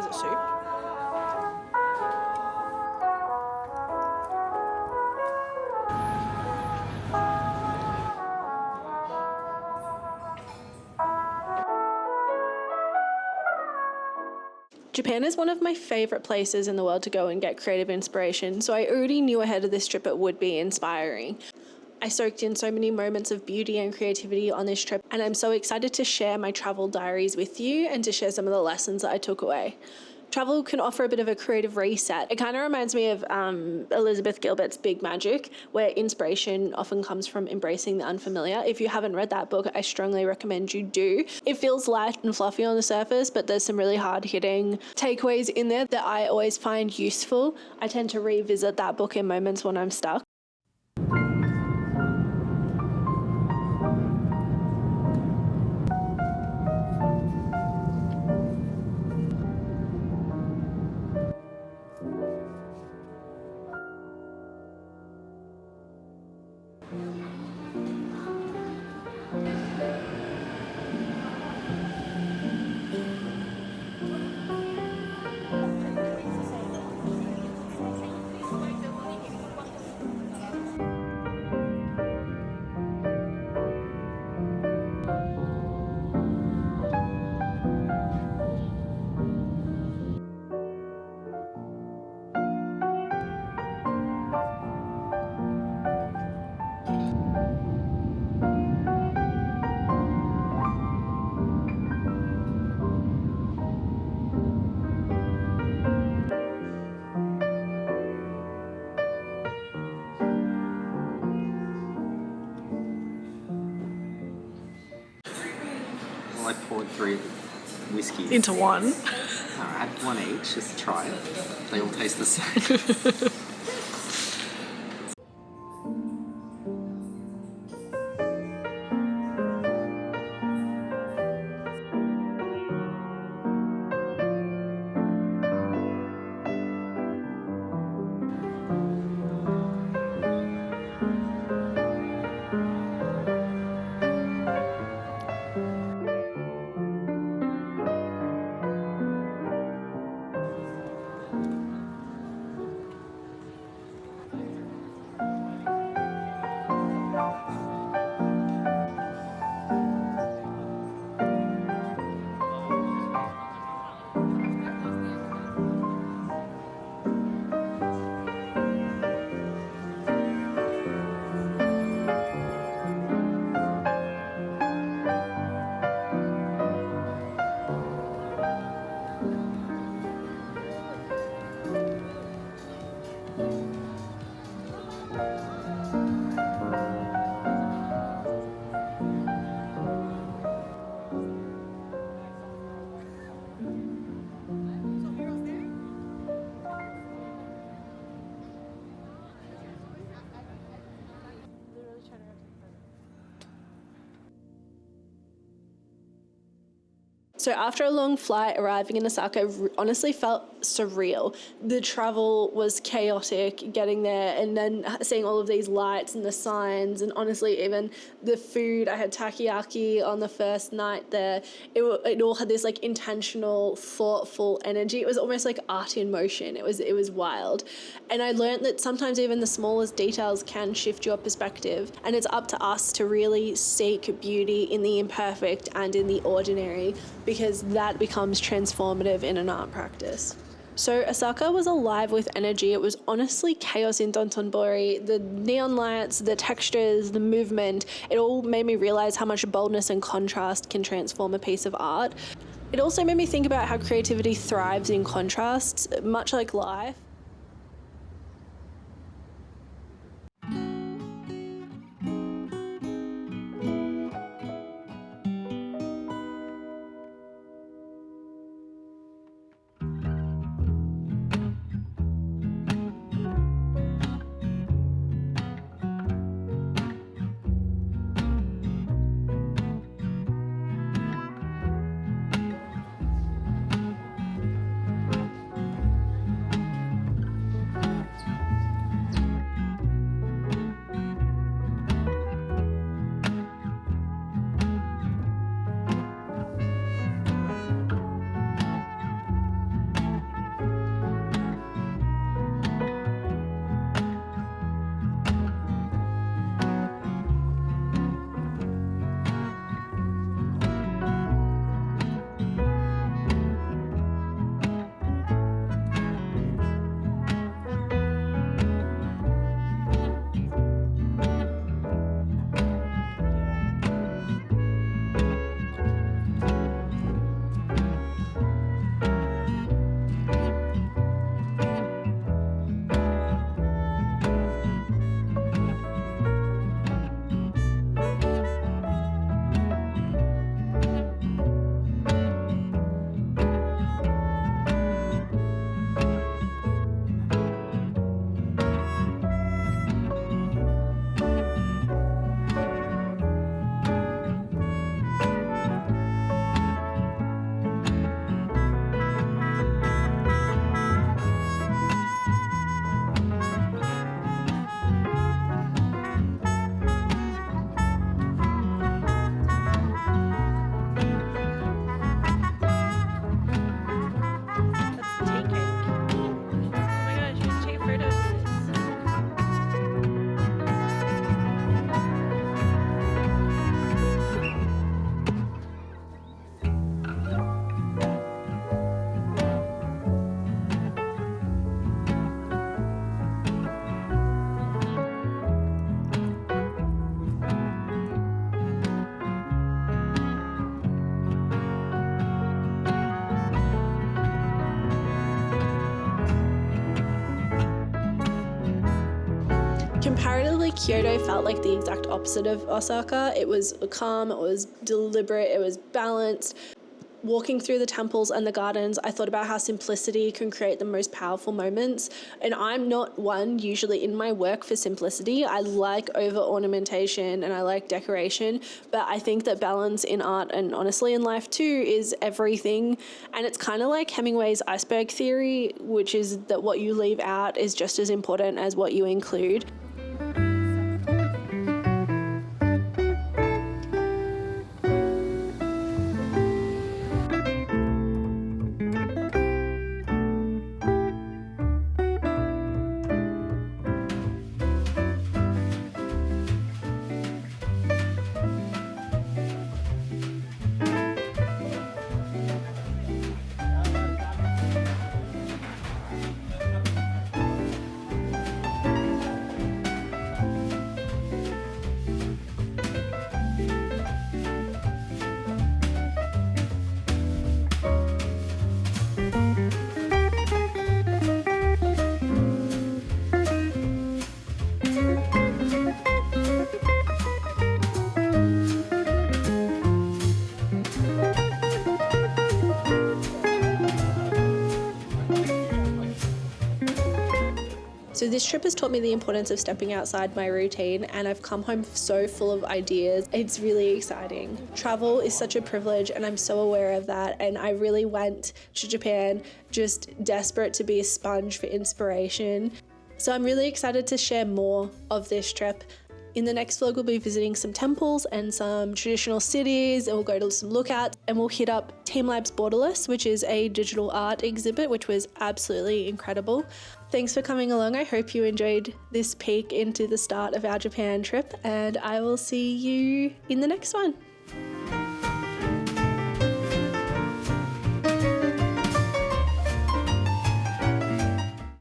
Is it soup? Japan is one of my favourite places in the world to go and get creative inspiration, so I already knew ahead of this trip it would be inspiring. I soaked in so many moments of beauty and creativity on this trip, and I'm so excited to share my travel diaries with you and to share some of the lessons that I took away. Travel can offer a bit of a creative reset. It kind of reminds me of Elizabeth Gilbert's Big Magic, where inspiration often comes from embracing the unfamiliar. If you haven't read that book, I strongly recommend you do. It feels light and fluffy on the surface, but there's some really hard-hitting takeaways in there that I always find useful. I tend to revisit that book in moments when I'm stuck. I poured 3 whiskies. Into one. I had one each, just to try it. They all taste the same. So after a long flight, arriving in Osaka honestly felt surreal. The travel was chaotic getting there, and then seeing all of these lights and the signs, and honestly even the food. I had takoyaki on the first night there. It all had this like intentional, thoughtful energy. It was almost like art in motion. It was wild. And I learned that sometimes even the smallest details can shift your perspective, and it's up to us to really seek beauty in the imperfect and in the ordinary, because that becomes transformative in an art practice. So Osaka was alive with energy. It was honestly chaos in Dotonbori. The neon lights, the textures, the movement, it all made me realize how much boldness and contrast can transform a piece of art. It also made me think about how creativity thrives in contrasts, much like life. Kyoto felt like the exact opposite of Osaka. It was calm, it was deliberate, it was balanced. Walking through the temples and the gardens, I thought about how simplicity can create the most powerful moments. And I'm not one usually in my work for simplicity. I like over ornamentation and I like decoration, but I think that balance in art and honestly in life too is everything. And it's kind of like Hemingway's iceberg theory, which is that what you leave out is just as important as what you include. So this trip has taught me the importance of stepping outside my routine, and I've come home so full of ideas. It's really exciting. Travel is such a privilege and I'm so aware of that, and I really went to Japan just desperate to be a sponge for inspiration. So I'm really excited to share more of this trip. In the next vlog, we'll be visiting some temples and some traditional cities, and we'll go to some lookouts, and we'll hit up Team Lab's Borderless, which is a digital art exhibit, which was absolutely incredible. Thanks for coming along. I hope you enjoyed this peek into the start of our Japan trip, and I will see you in the next one.